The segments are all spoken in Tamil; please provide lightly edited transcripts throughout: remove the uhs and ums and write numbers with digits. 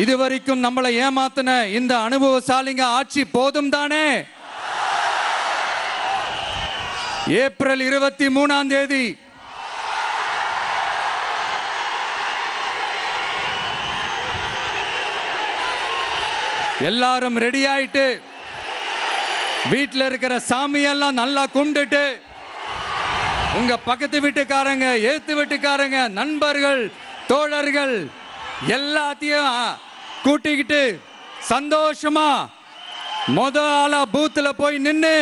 இதுவரைக்கும் நம்மளை ஏமாத்தின இந்த அனுபவசாலிங்க ஆட்சி போதும் தானே? ஏப்ரல் 23 எல்லாரும் ரெடி ஆயிட்டு வீட்டில் இருக்கிற சாமியெல்லாம் நல்லா கும்பிட்டுட்டு உங்க பக்கத்து வீட்டுக்காரங்க, ஏத்து வீட்டுக்காரங்க, நண்பர்கள், தோழர்கள் எல்லாத்தையும் கூட்டிக்கிட்டு சந்தோஷமா ஆளா பூத்துல போய் நின்னு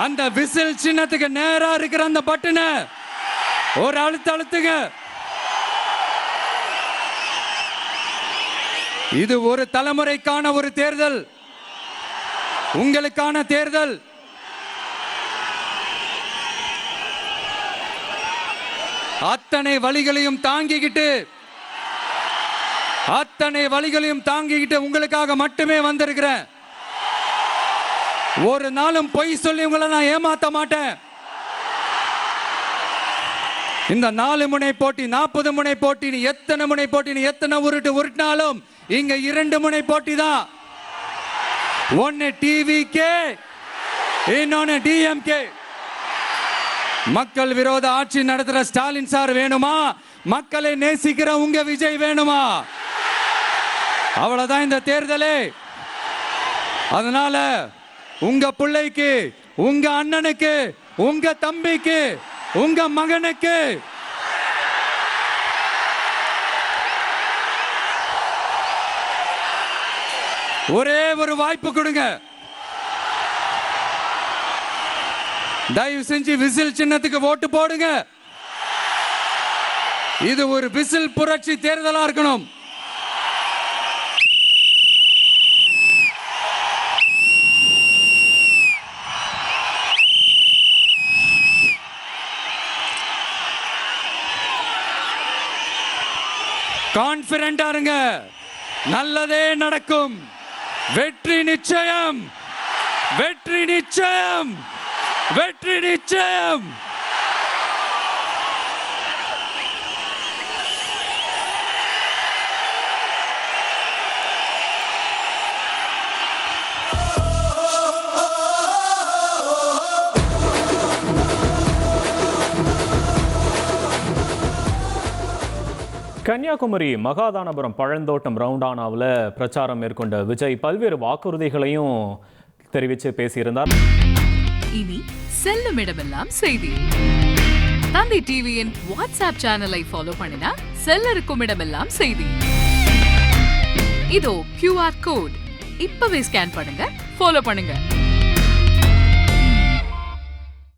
அந்த விசில் சின்னத்துக்கு நேரா இருக்கிற அந்த பட்டனை ஒரு அழுத்துங்க. இது ஒரு தலைமுறைக்கான ஒரு தேர்தல், உங்களுக்கான தேர்தல். அத்தனை வழிகளையும் தாங்கிக்கிட்டு உங்களுக்காக மட்டுமே வந்திருக்கிறேன். ஒரு நாளும் பொய் சொல்லி உங்களை நான் ஏமாத்த மாட்டேன். இந்த 4 முனை போட்டி, 40 முனை போட்டி, நீ எத்தனை முனை போட்டி, நீ எத்தனை உருட்டினாலும் இங்க 2 முனை போட்டி தான். ஒன்னு டிவிகே, இன்னொன்னு டிஎம்கே. மக்கள் விரோத ஆட்சி நடத்துற ஸ்டாலின் சார் வேணுமா? மக்களை நேசிக்கிற உங்க விஜய் வேணுமா? அவ்வளவுதான் இந்த தேர்தலே. அதனால உங்க பிள்ளைக்கு, உங்க அண்ணனுக்கு, உங்க தம்பிக்கு, உங்க மகனுக்கு ஒரே ஒரு வாய்ப்பு கொடுங்க. தயவு செஞ்சு விசில் சின்னத்துக்கு ஓட்டு போடுங்க. இது ஒரு விசில் புரட்சி தேர்தலா இருக்கணும். கான்பிடென்டா இருங்க, நல்லதே நடக்கும். வெற்றி நிச்சயம், வெற்றி நிச்சயம், வெற்றி நிச்சயம். கன்னியாகுமரி மகாதானபுரம் பழந்தோட்டம் ரவுண்டானாவில் பிரச்சாரம் மேற்கொண்ட விஜய் பல்வேறு வாக்குறுதிகளையும் தெரிவித்து பேசியிருந்தார். இனி செல்லும் இடமெல்லாம் செய்தி. தந்தி டிவியின் வாட்ஸ்அப் சேனலை ஃபாலோ பண்ணினா செல்ல இருக்கும் இடமெல்லாம் செய்தி. இதோ QR கோட், இப்பவே ஸ்கேன் பண்ணுங்க, ஃபாலோ பண்ணுங்க.